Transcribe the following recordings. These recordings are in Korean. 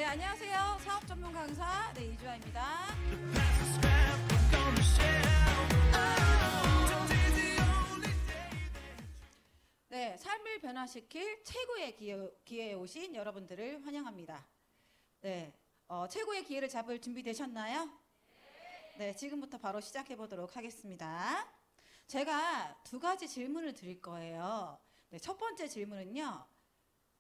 안녕하세요. 사업 전문 강사 이주아입니다. 네, 삶을 변화시킬 최고의 기회에 오신 여러분들을 환영합니다. 네, 최고의 기회를 잡을 준비 되셨나요? 네, 지금부터 바로 시작해 보도록 하겠습니다. 제가 두 가지 질문을 드릴 거예요. 네, 첫 번째 질문은요.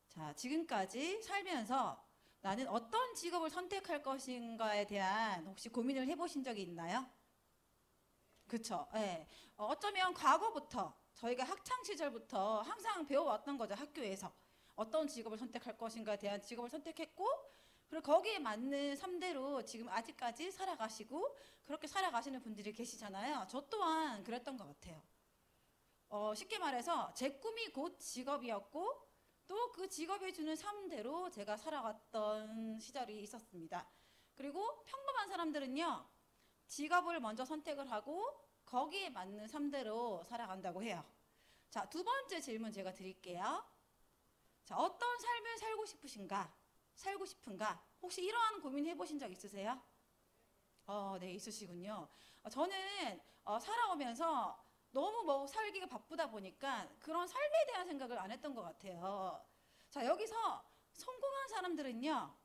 자, 지금까지 살면서 나는 어떤 직업을 선택할 것인가에 대한 혹시 고민을 해보신 적이 있나요? 그쵸? 네. 어쩌면 과거부터 저희가 학창 시절부터 항상 배워왔던 거죠. 학교에서 어떤 직업을 선택할 것인가에 대한 직업을 선택했고, 그리고 거기에 맞는 삶대로 지금 아직까지 살아가시고 그렇게 살아가시는 분들이 계시잖아요. 저 또한 그랬던 것 같아요. 쉽게 말해서 제 꿈이 곧 직업이었고 또 그 직업이 주는 삶대로 제가 살아갔던 시절이 있었습니다. 그리고 평범한 사람들은요, 직업을 먼저 선택을 하고 거기에 맞는 삶대로 살아간다고 해요. 자, 두 번째 질문 제가 드릴게요. 자, 어떤 삶을 살고 싶은가? 혹시 이러한 고민 해보신 적 있으세요? 네, 있으시군요. 저는 살아오면서 너무 살기가 바쁘다 보니까 그런 삶에 대한 생각을 안 했던 것 같아요. 자, 여기서 성공한 사람들은요,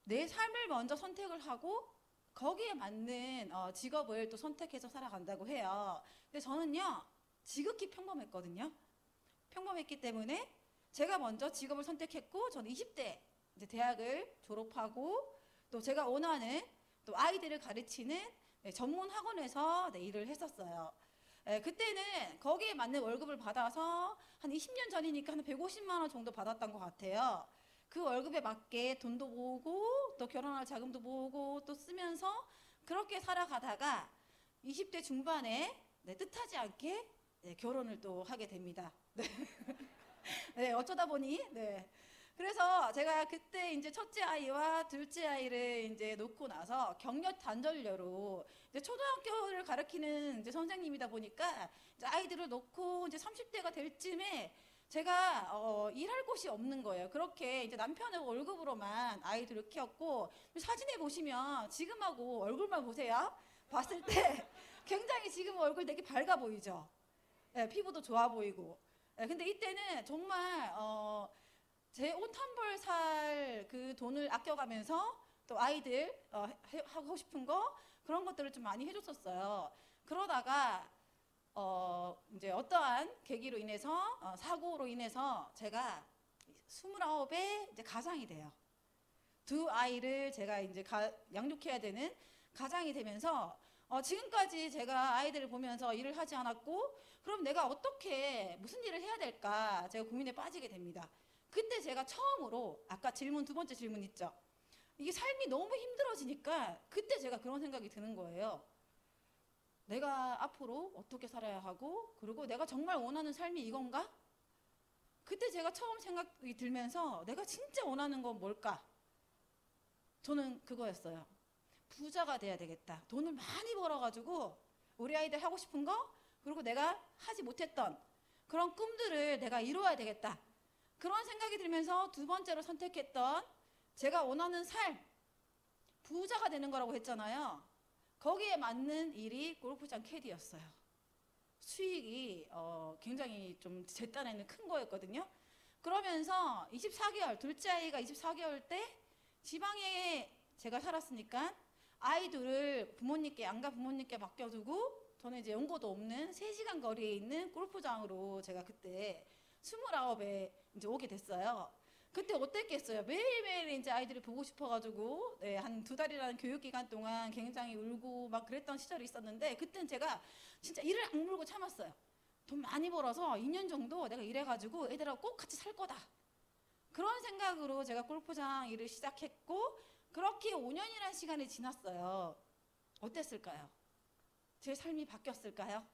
내 삶을 먼저 선택을 하고 거기에 맞는 직업을 또 선택해서 살아간다고 해요. 근데 저는요, 지극히 평범했거든요. 평범했기 때문에 제가 먼저 직업을 선택했고, 저는 20대 이제 대학을 졸업하고 또 제가 원하는 또 아이들을 가르치는 전문 학원에서 일을 했었어요. 그때는 거기에 맞는 월급을 받아서 한 20년 전이니까 한 150만 원 정도 받았던 것 같아요. 그 월급에 맞게 돈도 모으고 또 결혼할 자금도 모으고 또 쓰면서 그렇게 살아가다가 20대 중반에 뜻하지 않게 결혼을 또 하게 됩니다. 네, 어쩌다 보니 그래서 제가 그때 이제 첫째 아이와 둘째 아이를 이제 놓고 나서 격려 단절녀로 이제 초등학교를 가르치는 이제 선생님이다 보니까 이제 아이들을 놓고 이제 30대가 될 쯤에 제가 일할 곳이 없는 거예요. 그렇게 이제 남편의 월급으로만 아이들을 키웠고, 사진에 보시면 지금하고 얼굴만 보세요. 봤을 때 굉장히 지금 얼굴 되게 밝아 보이죠. 피부도 좋아 보이고. 근데 이때는 정말 제 옷 한 벌 살 그 돈을 아껴가면서 또 아이들 하고 싶은 거 그런 것들을 좀 많이 해줬었어요. 그러다가 이제 어떠한 계기로 인해서 사고로 인해서 제가 29에 이제 가장이 돼요. 두 아이를 제가 이제 양육해야 되는 가장이 되면서 지금까지 제가 아이들을 보면서 일을 하지 않았고, 그럼 내가 어떻게 무슨 일을 해야 될까 제가 고민에 빠지게 됩니다. 그때 제가 처음으로 아까 두 번째 질문 있죠. 이게 삶이 너무 힘들어지니까 그때 제가 그런 생각이 드는 거예요. 내가 앞으로 어떻게 살아야 하고, 그리고 내가 정말 원하는 삶이 이건가? 그때 제가 처음 생각이 들면서 내가 진짜 원하는 건 뭘까? 저는 그거였어요. 부자가 돼야 되겠다. 돈을 많이 벌어가지고 우리 아이들 하고 싶은 거, 그리고 내가 하지 못했던 그런 꿈들을 내가 이루어야 되겠다. 그런 생각이 들면서 두 번째로 선택했던 제가 원하는 삶, 부자가 되는 거라고 했잖아요. 거기에 맞는 일이 골프장 캐디였어요. 수익이 굉장히 좀 제 딴에는 큰 거였거든요. 그러면서 24개월, 둘째 아이가 24개월 때 지방에 제가 살았으니까 아이들을 양가 부모님께 맡겨두고 저는 이제 연고도 없는 3시간 거리에 있는 골프장으로 제가 그때 29에 이제 오게 됐어요. 그때 어땠겠어요? 매일매일 이제 아이들을 보고 싶어가지고 한 2달이라는 교육기간 동안 굉장히 울고 막 그랬던 시절이 있었는데, 그때는 제가 진짜 이를 악물고 참았어요. 돈 많이 벌어서 2년 정도 내가 일해가지고 애들하고 꼭 같이 살 거다. 그런 생각으로 제가 골프장 일을 시작했고, 그렇게 5년이라는 시간이 지났어요. 어땠을까요? 제 삶이 바뀌었을까요?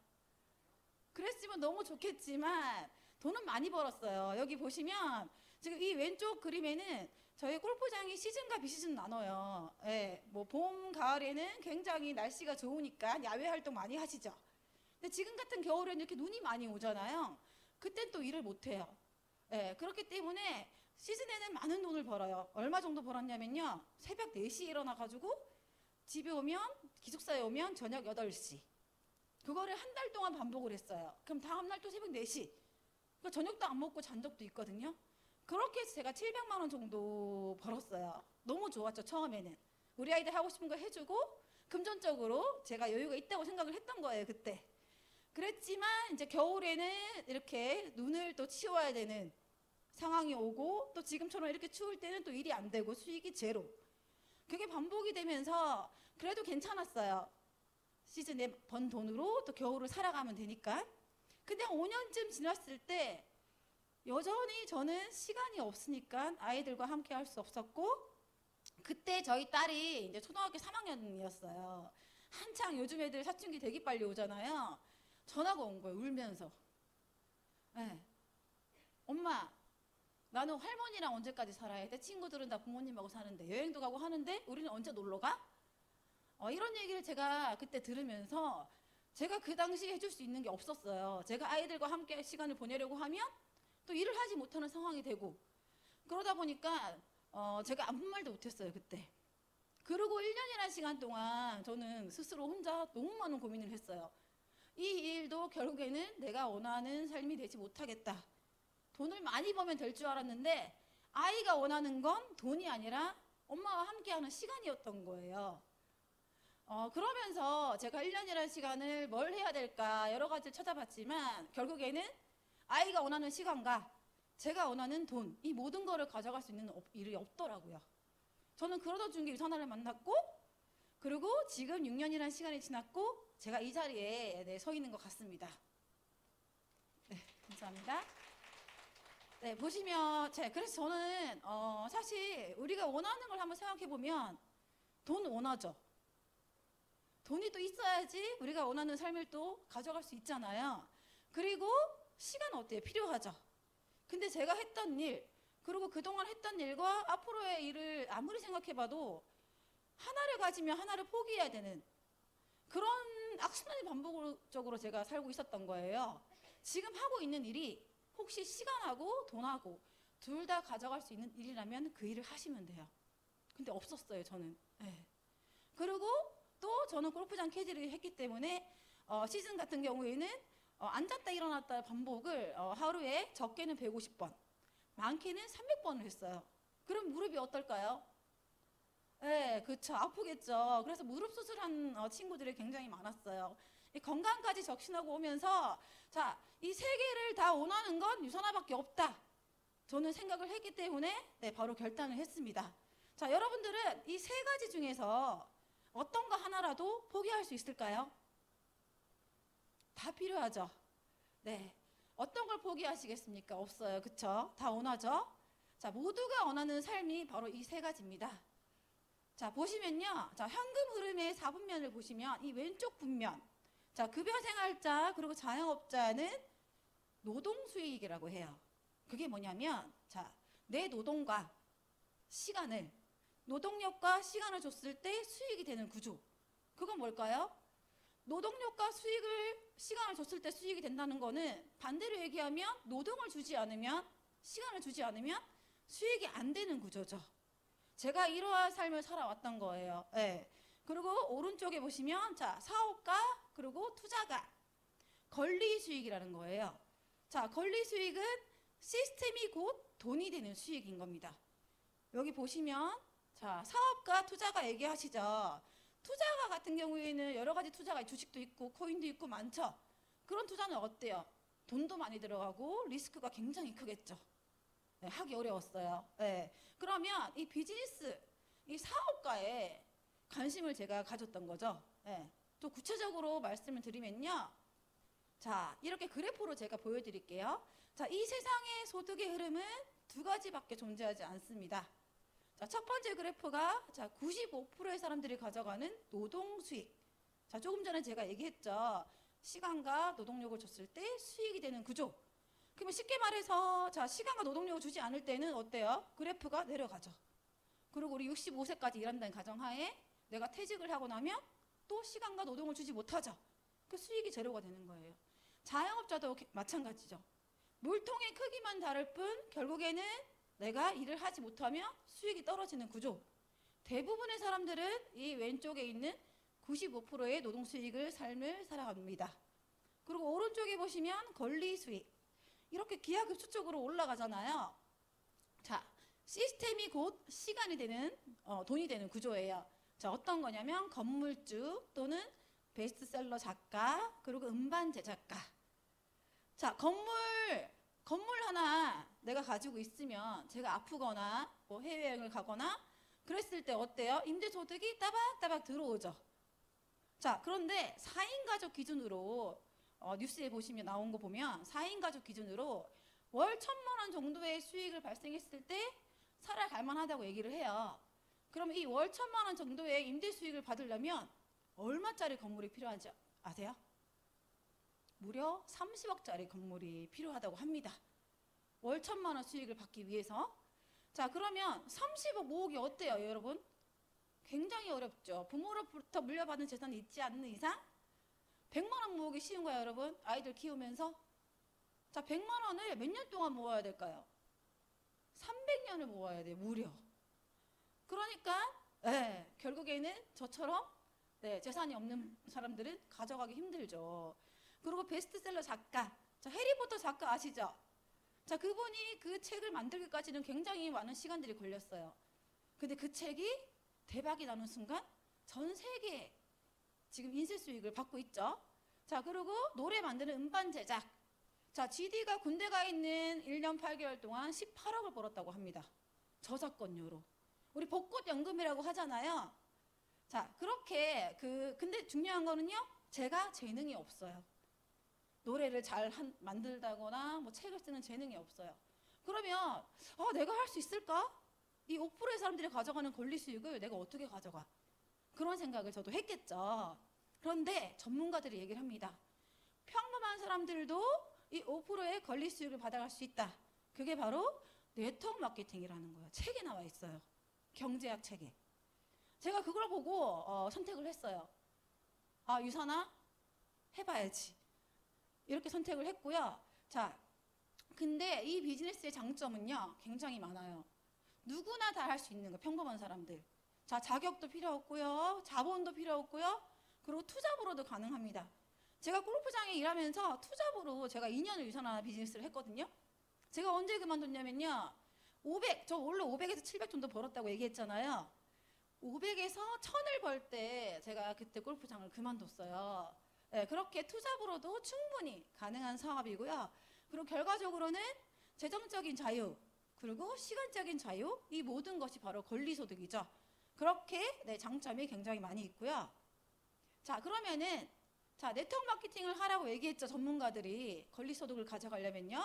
그랬으면 너무 좋겠지만 돈은 많이 벌었어요. 여기 보시면 지금 이 왼쪽 그림에는 저희 골프장이 시즌과 비시즌 나눠요. 뭐 봄, 가을에는 굉장히 날씨가 좋으니까 야외 활동 많이 하시죠. 근데 지금 같은 겨울에는 이렇게 눈이 많이 오잖아요. 그땐 또 일을 못 해요. 그렇기 때문에 시즌에는 많은 돈을 벌어요. 얼마 정도 벌었냐면요. 새벽 4시에 일어나가지고 집에 오면, 기숙사에 오면 저녁 8시. 그거를 한 달 동안 반복을 했어요. 그럼 다음날 또 새벽 4시. 그러니까 저녁도 안 먹고 잔 적도 있거든요. 그렇게 해서 제가 700만 원 정도 벌었어요. 너무 좋았죠, 처음에는. 우리 아이들 하고 싶은 거 해주고 금전적으로 제가 여유가 있다고 생각을 했던 거예요, 그때. 그랬지만 이제 겨울에는 이렇게 눈을 또 치워야 되는 상황이 오고, 또 지금처럼 이렇게 추울 때는 또 일이 안 되고 수익이 제로. 그게 반복이 되면서 그래도 괜찮았어요. 시즌에 번 돈으로 또 겨울을 살아가면 되니까. 근데 5년쯤 지났을 때 여전히 저는 시간이 없으니까 아이들과 함께 할 수 없었고, 그때 저희 딸이 이제 초등학교 3학년이었어요. 한창 요즘 애들 사춘기 되게 빨리 오잖아요. 전화가 온 거예요, 울면서. 네. 엄마, 나는 할머니랑 언제까지 살아야 돼? 친구들은 다 부모님하고 사는데, 여행도 가고 하는데 우리는 언제 놀러 가? 이런 얘기를 제가 그때 들으면서 제가 그 당시에 해줄 수 있는 게 없었어요. 제가 아이들과 함께 시간을 보내려고 하면 또 일을 하지 못하는 상황이 되고, 그러다 보니까 제가 아무 말도 못했어요, 그때. 그리고 1년이라는 시간 동안 저는 스스로 혼자 너무 많은 고민을 했어요. 이 일도 결국에는 내가 원하는 삶이 되지 못하겠다. 돈을 많이 벌면 될 줄 알았는데 아이가 원하는 건 돈이 아니라 엄마와 함께하는 시간이었던 거예요. 그러면서 제가 1년이라는 시간을 뭘 해야 될까 여러 가지를 찾아봤지만, 결국에는 아이가 원하는 시간과 제가 원하는 돈, 이 모든 거를 가져갈 수 있는 일이 없더라고요. 저는 그러던 중에 유선아를 만났고, 그리고 지금 6년이라는 시간이 지났고 제가 이 자리에 서 있는 것 같습니다. 네, 감사합니다. 네, 보시면 그래서 저는 사실 우리가 원하는 걸 한번 생각해 보면 돈 원하죠. 돈이 또 있어야지 우리가 원하는 삶을 또 가져갈 수 있잖아요. 그리고 시간 어때요? 필요하죠. 근데 제가 했던 일, 그리고 그동안 했던 일과 앞으로의 일을 아무리 생각해봐도 하나를 가지면 하나를 포기해야 되는 그런 악순환의 반복적으로 제가 살고 있었던 거예요. 지금 하고 있는 일이 혹시 시간하고 돈하고 둘 다 가져갈 수 있는 일이라면 그 일을 하시면 돼요. 근데 없었어요, 저는. 네. 그리고 또 저는 골프장 캐디를 했기 때문에 시즌 같은 경우에는 앉았다 일어났다 반복을 하루에 적게는 150번, 많게는 300번을 했어요. 그럼 무릎이 어떨까요? 네, 그렇죠. 아프겠죠. 그래서 무릎 수술한 친구들이 굉장히 많았어요. 이 건강까지 적신하고 오면서 자, 이 세 개를 다 원하는 건 유선아밖에 없다. 저는 생각을 했기 때문에 바로 결단을 했습니다. 자, 여러분들은 이 세 가지 중에서 어떤 거 하나라도 포기할 수 있을까요? 다 필요하죠. 네, 어떤 걸 포기하시겠습니까? 없어요. 그쵸? 다 원하죠? 자, 모두가 원하는 삶이 바로 이 세 가지입니다. 자, 보시면요. 자, 현금 흐름의 4분면을 보시면 이 왼쪽 분면, 자, 급여생활자 그리고 자영업자는 노동수익이라고 해요. 그게 뭐냐면, 자, 내 노동과 시간을, 노동력과 시간을 줬을 때 수익이 되는 구조. 그건 뭘까요? 노동력과 시간을 줬을 때 수익이 된다는 거는 반대로 얘기하면 노동을 주지 않으면, 시간을 주지 않으면 수익이 안 되는 구조죠. 제가 이러한 삶을 살아왔던 거예요. 네. 그리고 오른쪽에 보시면 자, 사업가 그리고 투자가 권리 수익이라는 거예요. 자, 권리 수익은 시스템이 곧 돈이 되는 수익인 겁니다. 여기 보시면 자, 사업가 투자가 얘기하시죠. 투자가 같은 경우에는 여러 가지 투자가 주식도 있고 코인도 있고 많죠. 그런 투자는 어때요? 돈도 많이 들어가고 리스크가 굉장히 크겠죠. 네, 하기 어려웠어요. 네. 그러면 이 비즈니스, 이 사업가에 관심을 제가 가졌던 거죠. 네. 또 구체적으로 말씀을 드리면요. 자, 이렇게 그래프로 제가 보여드릴게요. 자, 이 세상의 소득의 흐름은 두 가지밖에 존재하지 않습니다. 자, 첫 번째 그래프가 자, 95%의 사람들이 가져가는 노동 수익. 자, 조금 전에 제가 얘기했죠. 시간과 노동력을 줬을 때 수익이 되는 구조. 그러면 쉽게 말해서 자, 시간과 노동력을 주지 않을 때는 어때요? 그래프가 내려가죠. 그리고 우리 65세까지 일한다는 가정하에 내가 퇴직을 하고 나면 또 시간과 노동을 주지 못하죠. 그 수익이 제로가 되는 거예요. 자영업자도 마찬가지죠. 물통의 크기만 다를 뿐 결국에는 내가 일을 하지 못하면 수익이 떨어지는 구조. 대부분의 사람들은 이 왼쪽에 있는 95%의 노동 수익을 삶을 살아갑니다. 그리고 오른쪽에 보시면 권리 수익. 이렇게 기하급수적으로 올라가잖아요. 자, 시스템이 곧 시간이 되는 돈이 되는 구조예요. 자, 어떤 거냐면 건물주 또는 베스트셀러 작가 그리고 음반 제작가. 자, 건물 하나 내가 가지고 있으면 제가 아프거나 뭐 해외여행을 가거나 그랬을 때 어때요? 임대소득이 따박따박 들어오죠. 자, 그런데 4인 가족 기준으로 뉴스에 보시면 나온 거 보면 4인 가족 기준으로 월 1,000만 원 정도의 수익을 발생했을 때 살아갈 만하다고 얘기를 해요. 그러면 이 월 1,000만 원 정도의 임대 수익을 받으려면 얼마짜리 건물이 필요한지 아세요? 무려 30억짜리 건물이 필요하다고 합니다. 월 1,000만 원 수익을 받기 위해서. 자, 그러면 30억 모으기 어때요, 여러분? 굉장히 어렵죠. 부모로부터 물려받은 재산이 있지 않는 이상 100만 원 모으기 쉬운 거예요, 여러분. 아이들 키우면서. 자, 100만 원을 몇 년 동안 모아야 될까요? 300년을 모아야 돼요, 무려. 그러니까 결국에는 저처럼 재산이 없는 사람들은 가져가기 힘들죠. 그리고 베스트셀러 작가, 자, 해리포터 작가 아시죠? 자, 그분이 그 책을 만들기까지는 굉장히 많은 시간들이 걸렸어요. 근데 그 책이 대박이 나는 순간 전 세계에 지금 인쇄 수익을 받고 있죠. 자, 그리고 노래 만드는 음반 제작. 자, GD가 군대 가 있는 1년 8개월 동안 18억을 벌었다고 합니다. 저작권료로. 우리 복꽃연금이라고 하잖아요. 자, 그렇게 근데 중요한 거는요. 제가 재능이 없어요. 노래를 잘 만들다거나 뭐 책을 쓰는 재능이 없어요. 그러면 내가 할 수 있을까? 이 5%의 사람들이 가져가는 권리 수익을 내가 어떻게 가져가? 그런 생각을 저도 했겠죠. 그런데 전문가들이 얘기를 합니다. 평범한 사람들도 이 5%의 권리 수익을 받아갈 수 있다. 그게 바로 네트워크 마케팅이라는 거예요. 책에 나와 있어요. 경제학 책에. 제가 그걸 보고 선택을 했어요. 아, 유선아, 해봐야지. 이렇게 선택을 했고요. 자, 근데 이 비즈니스의 장점은요, 굉장히 많아요. 누구나 다 할 수 있는 거, 평범한 사람들. 자, 자격도 필요 없고요. 자본도 필요 없고요. 그리고 투잡으로도 가능합니다. 제가 골프장에 일하면서 투잡으로 제가 2년을 유선화 비즈니스를 했거든요. 제가 언제 그만뒀냐면요. 저 원래 500에서 700 정도 벌었다고 얘기했잖아요. 500에서 1000을 벌 때 제가 그때 골프장을 그만뒀어요. 네, 그렇게 투잡으로도 충분히 가능한 사업이고요. 그리고 결과적으로는 재정적인 자유, 그리고 시간적인 자유, 이 모든 것이 바로 권리소득이죠. 그렇게 장점이 굉장히 많이 있고요. 자, 그러면은 네트워크 마케팅을 하라고 얘기했죠. 전문가들이 권리소득을 가져가려면요.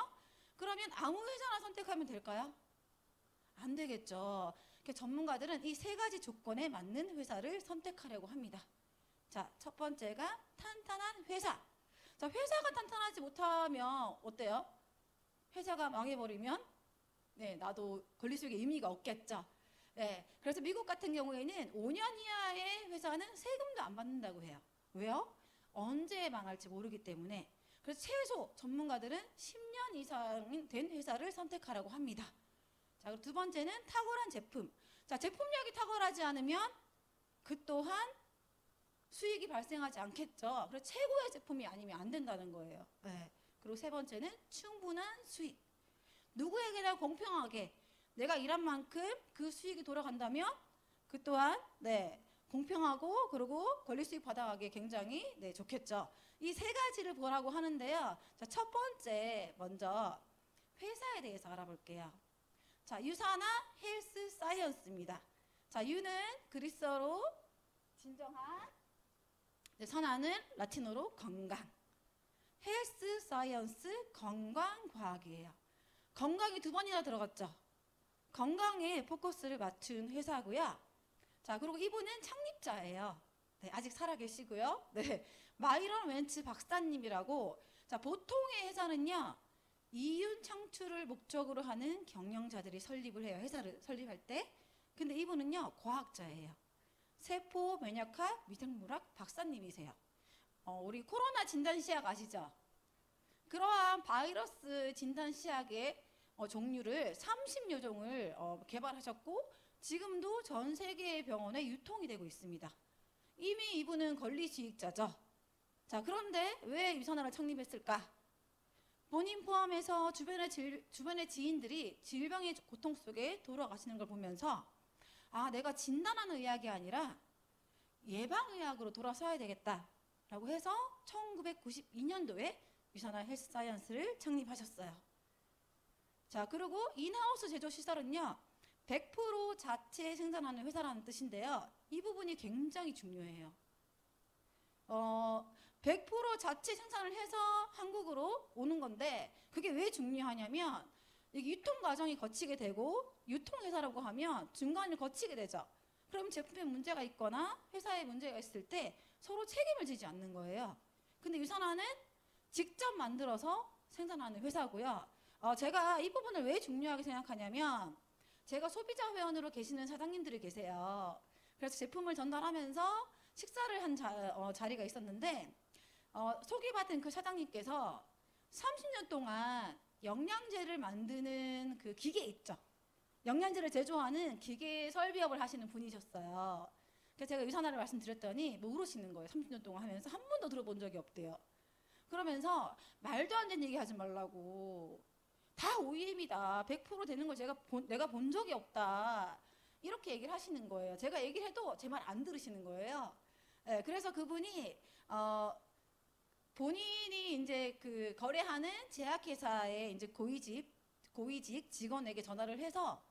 그러면 아무 회사나 선택하면 될까요? 안 되겠죠. 전문가들은 이 세 가지 조건에 맞는 회사를 선택하려고 합니다. 자, 첫 번째가 탄탄한 회사. 자, 회사가 탄탄하지 못하면 어때요? 회사가 망해버리면 나도 권리수익의 의미가 없겠죠. 그래서 미국 같은 경우에는 5년 이하의 회사는 세금도 안 받는다고 해요. 왜요? 언제 망할지 모르기 때문에. 그래서 최소 전문가들은 10년 이상 된 회사를 선택하라고 합니다. 자, 두 번째는 탁월한 제품. 자, 제품력이 탁월하지 않으면 그 또한 수익이 발생하지 않겠죠. 그래서 최고의 제품이 아니면 안 된다는 거예요. 그리고 세 번째는 충분한 수익. 누구에게나 공평하게 내가 일한 만큼 그 수익이 돌아간다면 그 또한 공평하고 그리고 권리 수익 받아가기에 굉장히 좋겠죠. 이 세 가지를 보라고 하는데요. 자, 첫 번째 먼저 회사에 대해서 알아볼게요. 자, 유산화 헬스 사이언스입니다. 자, 유는 그리스어로 진정한, 산화는 라틴어로 건강. 헬스 사이언스 건강과학이에요. 건강이 두 번이나 들어갔죠. 건강에 포커스를 맞춘 회사고요. 자, 그리고 이분은 창립자예요. 아직 살아계시고요. 마이런 웬츠 박사님이라고. 자, 보통의 회사는요, 이윤 창출을 목적으로 하는 경영자들이 설립을 해요. 회사를 설립할 때. 근데 이분은요, 과학자예요. 세포 면역학 미생물학 박사님이세요. 우리 코로나 진단 시약 아시죠? 그러한 바이러스 진단 시약에 종류를 30여 종을 개발하셨고 지금도 전 세계의 병원에 유통이 되고 있습니다. 이미 이분은 권리주의자죠. 자, 그런데 왜 유산화를 창립했을까? 본인 포함해서 주변의 지인들이 질병의 고통 속에 돌아가시는 걸 보면서 내가 진단하는 의학이 아니라 예방의학으로 돌아서야 되겠다라고 해서 1992년도에 유산화 헬스 사이언스를 창립하셨어요. 자, 그리고 인하우스 제조 시설은요 100% 자체 생산하는 회사라는 뜻인데요. 이 부분이 굉장히 중요해요. 100% 자체 생산을 해서 한국으로 오는 건데 그게 왜 중요하냐면 이게 유통 과정이 거치게 되고 유통회사라고 하면 중간을 거치게 되죠. 그럼 제품에 문제가 있거나 회사에 문제가 있을 때 서로 책임을 지지 않는 거예요. 근데 유산화는 직접 만들어서 생산하는 회사고요. 제가 이 부분을 왜 중요하게 생각하냐면 제가 소비자 회원으로 계시는 사장님들이 계세요. 그래서 제품을 전달하면서 식사를 한 자리가 있었는데 소개받은 그 사장님께서 30년 동안 영양제를 만드는 그 기계 있죠. 영양제를 제조하는 기계 설비업을 하시는 분이셨어요. 그래서 제가 유산화를 말씀드렸더니 모르시는 거예요. 30년 동안 하면서 한 번도 들어본 적이 없대요. 그러면서 말도 안 되는 얘기 하지 말라고. 다 OEM이다. 100% 되는 걸 내가 본 적이 없다. 이렇게 얘기를 하시는 거예요. 제가 얘기를 해도 제 말 안 들으시는 거예요. 네, 그래서 그분이 본인이 이제 그 거래하는 제약회사의 이제 고위직 직원에게 전화를 해서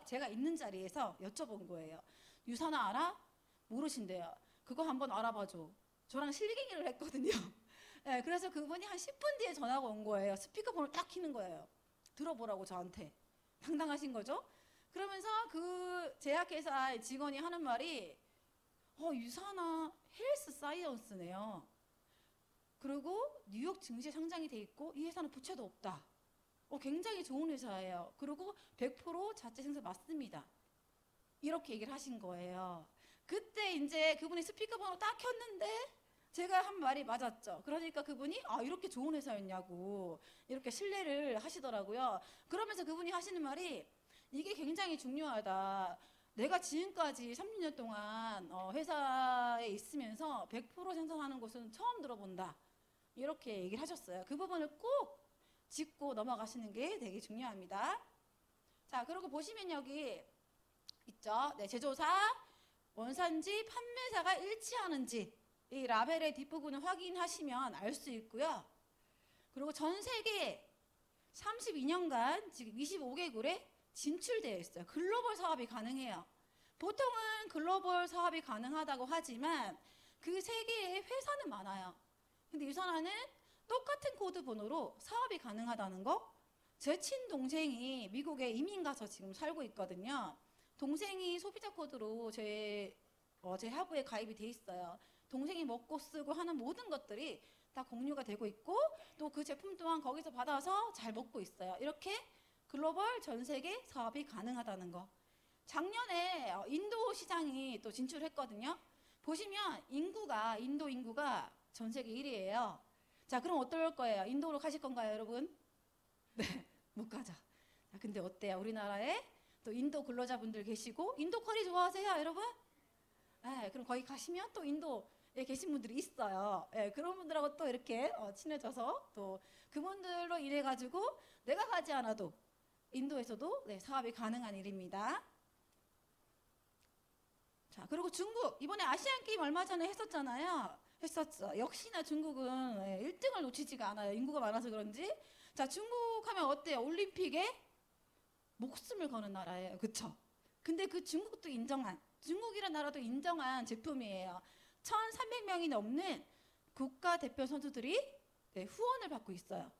제가 있는 자리에서 여쭤본 거예요. 유산화 알아? 모르신대요. 그거 한번 알아봐줘. 저랑 실갱이를 했거든요. 네, 그래서 그분이 한 10분 뒤에 전화가 온 거예요. 스피커폰을 딱 켜는 거예요. 들어보라고 저한테. 당당하신 거죠? 그러면서 그 제약회사 직원이 하는 말이 유산화 헬스 사이언스네요. 그리고 뉴욕 증시에 상장이 돼 있고 이 회사는 부채도 없다. 굉장히 좋은 회사예요. 그리고 100% 자체 생산 맞습니다. 이렇게 얘기를 하신 거예요. 그때 이제 그분이 스피커폰을 딱 켰는데 제가 한 말이 맞았죠. 그러니까 그분이 이렇게 좋은 회사였냐고 이렇게 신뢰를 하시더라고요. 그러면서 그분이 하시는 말이 이게 굉장히 중요하다. 내가 지금까지 30년 동안 회사에 있으면서 100% 생산하는 곳은 처음 들어본다. 이렇게 얘기를 하셨어요. 그 부분을 꼭 짚고 넘어가시는 게 되게 중요합니다. 자, 그리고 보시면 여기 있죠. 네, 제조사, 원산지, 판매사가 일치하는지 이 라벨의 뒷부분을 확인하시면 알 수 있고요. 그리고 전 세계 32년간 지금 25개국에 진출되어 있어요. 글로벌 사업이 가능해요. 보통은 글로벌 사업이 가능하다고 하지만 그 세계에 회사는 많아요. 근데 유산화는 똑같은 코드 번호로 사업이 가능하다는 거. 제 친동생이 미국에 이민 가서 지금 살고 있거든요. 동생이 소비자 코드로 제 하부에 가입이 돼 있어요. 동생이 먹고 쓰고 하는 모든 것들이 다 공유가 되고 있고 또 그 제품 또한 거기서 받아서 잘 먹고 있어요. 이렇게 글로벌 전 세계 사업이 가능하다는 거. 작년에 인도 시장이 또 진출했거든요. 보시면 인도 인구가 전 세계 1위예요. 자, 그럼 어떨 거예요? 인도로 가실 건가요, 여러분? 네, 못 가죠. 자, 근데 어때요? 우리나라에 또 인도 근로자분들 계시고 인도 커리 좋아하세요, 여러분? 네, 그럼 거기 가시면 또 인도에 계신 분들이 있어요. 네, 그런 분들하고 또 이렇게 친해져서 또 그분들로 인해 가지고 내가 가지 않아도 인도에서도 사업이 가능한 일입니다. 자, 그리고 중국 이번에 아시안 게임 얼마 전에 했었죠. 역시나 중국은 1등을 놓치지가 않아요. 인구가 많아서 그런지. 자, 중국 하면 어때요? 올림픽에 목숨을 거는 나라예요. 그쵸? 근데 그 중국이라는 나라도 인정한 제품이에요. 1,300명이 넘는 국가대표 선수들이 후원을 받고 있어요.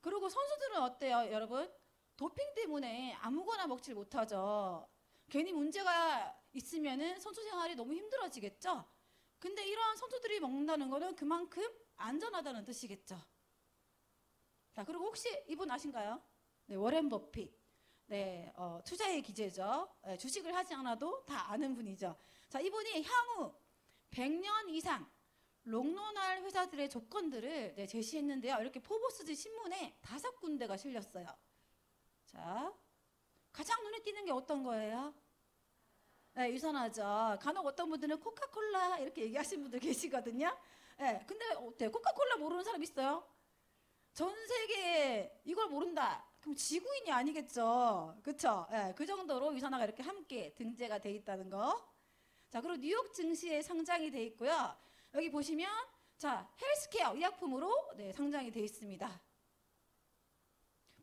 그리고 선수들은 어때요, 여러분? 도핑 때문에 아무거나 먹질 못하죠. 괜히 문제가 있으면은 선수 생활이 너무 힘들어지겠죠? 근데 이러한 선수들이 먹는다는 거는 그만큼 안전하다는 뜻이겠죠. 자, 그리고 혹시 이분 아신가요? 네, 워렌 버핏. 네, 투자의 기재죠. 네, 주식을 하지 않아도 다 아는 분이죠. 자, 이분이 향후 100년 이상 롱런할 회사들의 조건들을 제시했는데요. 이렇게 포브스지 신문에 5군데가 실렸어요. 자, 가장 눈에 띄는 게 어떤 거예요? 네, 유산하죠. 간혹 어떤 분들은 코카콜라 이렇게 얘기하시는 분들 계시거든요. 네, 근데 어때요? 코카콜라 모르는 사람 있어요? 전 세계에 이걸 모른다. 그럼 지구인이 아니겠죠. 그쵸? 네, 그 정도로 유산화가 이렇게 함께 등재가 돼 있다는 거. 자, 그리고 뉴욕 증시에 상장이 돼 있고요. 여기 보시면 자, 헬스케어 의약품으로 네, 상장이 돼 있습니다.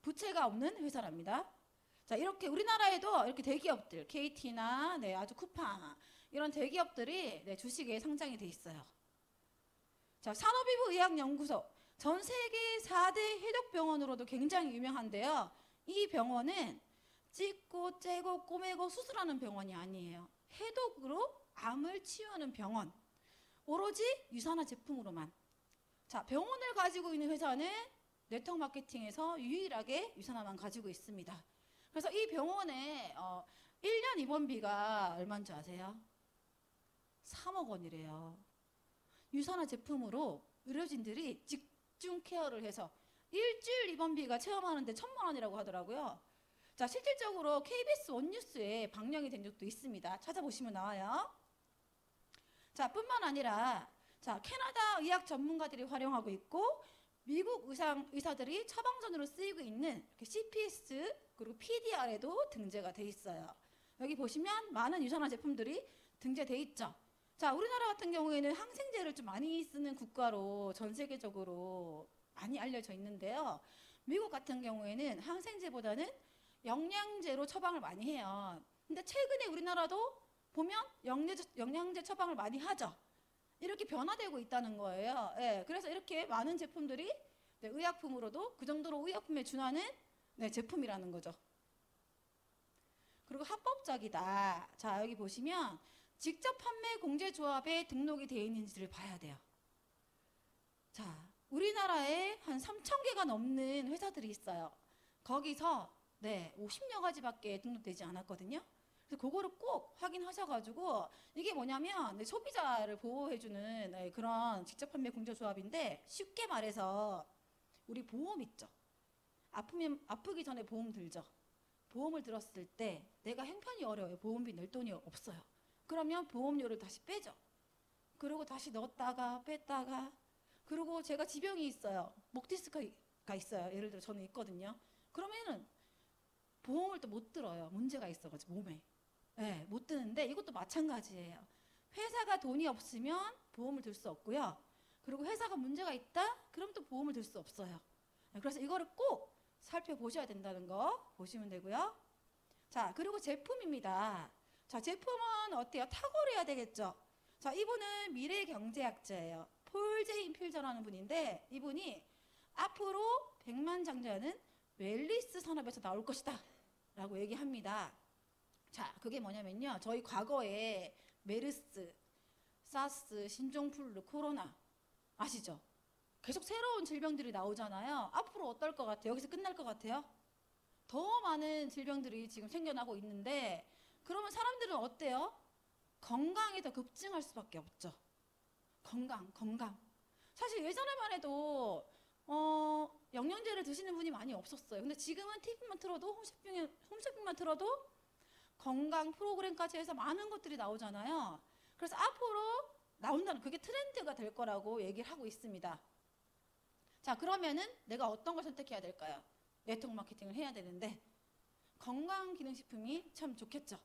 부채가 없는 회사랍니다. 자, 이렇게 우리나라에도 이렇게 대기업들, KT나 네, 아주 쿠팡 이런 대기업들이 네, 주식에 상장이 돼 있어요. 자, 산업이부의학연구소 전 세계 4대 해독병원으로도 굉장히 유명한데요. 이 병원은 찢고 째고 꼬매고 수술하는 병원이 아니에요. 해독으로 암을 치유하는 병원. 오로지 유산화 제품으로만. 자, 병원을 가지고 있는 회사는 네트워크 마케팅에서 유일하게 유산화만 가지고 있습니다. 그래서 이 병원에 1년 입원비가 얼마인 줄 아세요? 3억 원이래요. 유산화 제품으로 의료진들이 집중 케어를 해서 일주일 입원비가 체험하는데 1,000만 원이라고 하더라고요. 자, 실질적으로 KBS 원뉴스에 방영이 된 적도 있습니다. 찾아보시면 나와요. 자, 뿐만 아니라 자, 캐나다 의학 전문가들이 활용하고 있고 미국 의사들이 처방전으로 쓰이고 있는 CPS 그리고 PDR에도 등재가 돼 있어요. 여기 보시면 많은 유산화 제품들이 등재돼 있죠. 자, 우리나라 같은 경우에는 항생제를 좀 많이 쓰는 국가로 전 세계적으로 많이 알려져 있는데요. 미국 같은 경우에는 항생제보다는 영양제로 처방을 많이 해요. 근데 최근에 우리나라도 보면 영양제 처방을 많이 하죠. 이렇게 변화되고 있다는 거예요. 네, 그래서 이렇게 많은 제품들이 네, 의약품으로도 그 정도로 의약품에 준하는 네, 제품이라는 거죠. 그리고 합법적이다. 자, 여기 보시면 직접 판매 공제조합에 등록이 되어 있는지를 봐야 돼요. 자, 우리나라에 한 3,000개가 넘는 회사들이 있어요. 거기서 네, 50여 가지밖에 등록되지 않았거든요. 그래서 그거를 꼭 확인하셔가지고 이게 뭐냐면 네, 소비자를 보호해주는 네, 그런 직접 판매 공제조합인데 쉽게 말해서 우리 보험 있죠. 아프기 전에 보험 들죠. 보험을 들었을 때 내가 형편이 어려워요. 보험비 낼 돈이 없어요. 그러면 보험료를 다시 빼죠. 그리고 다시 넣었다가 뺐다가 그리고 제가 지병이 있어요. 목 디스크가 있어요. 예를 들어 저는 있거든요. 그러면은 보험을 또 못 들어요. 문제가 있어가지고 몸에. 네, 못 드는데 이것도 마찬가지예요. 회사가 돈이 없으면 보험을 들 수 없고요. 그리고 회사가 문제가 있다? 그럼 또 보험을 들 수 없어요. 네, 그래서 이거를 꼭 살펴보셔야 된다는 거 보시면 되고요. 자, 그리고 제품입니다. 자, 제품은 어때요? 탁월해야 되겠죠. 자, 이분은 미래경제학자예요. 폴 제인 필저라는 분인데 이분이 앞으로 백만장자는 웰리스 산업에서 나올 것이다 라고 얘기합니다. 자, 그게 뭐냐면요. 저희 과거에 메르스, 사스, 신종플루, 코로나 아시죠? 계속 새로운 질병들이 나오잖아요. 앞으로 어떨 것 같아요? 여기서 끝날 것 같아요? 더 많은 질병들이 지금 생겨나고 있는데 그러면 사람들은 어때요? 건강이 더 급증할 수밖에 없죠. 건강. 사실 예전에만 해도 영양제를 드시는 분이 많이 없었어요. 근데 지금은 TV만 틀어도 홈쇼핑만 틀어도 건강 프로그램까지 해서 많은 것들이 나오잖아요. 그래서 앞으로 나온다는 그게 트렌드가 될 거라고 얘기를 하고 있습니다. 자, 그러면은 내가 어떤 걸 선택해야 될까요? 네트워크 마케팅을 해야 되는데 건강기능식품이 참 좋겠죠.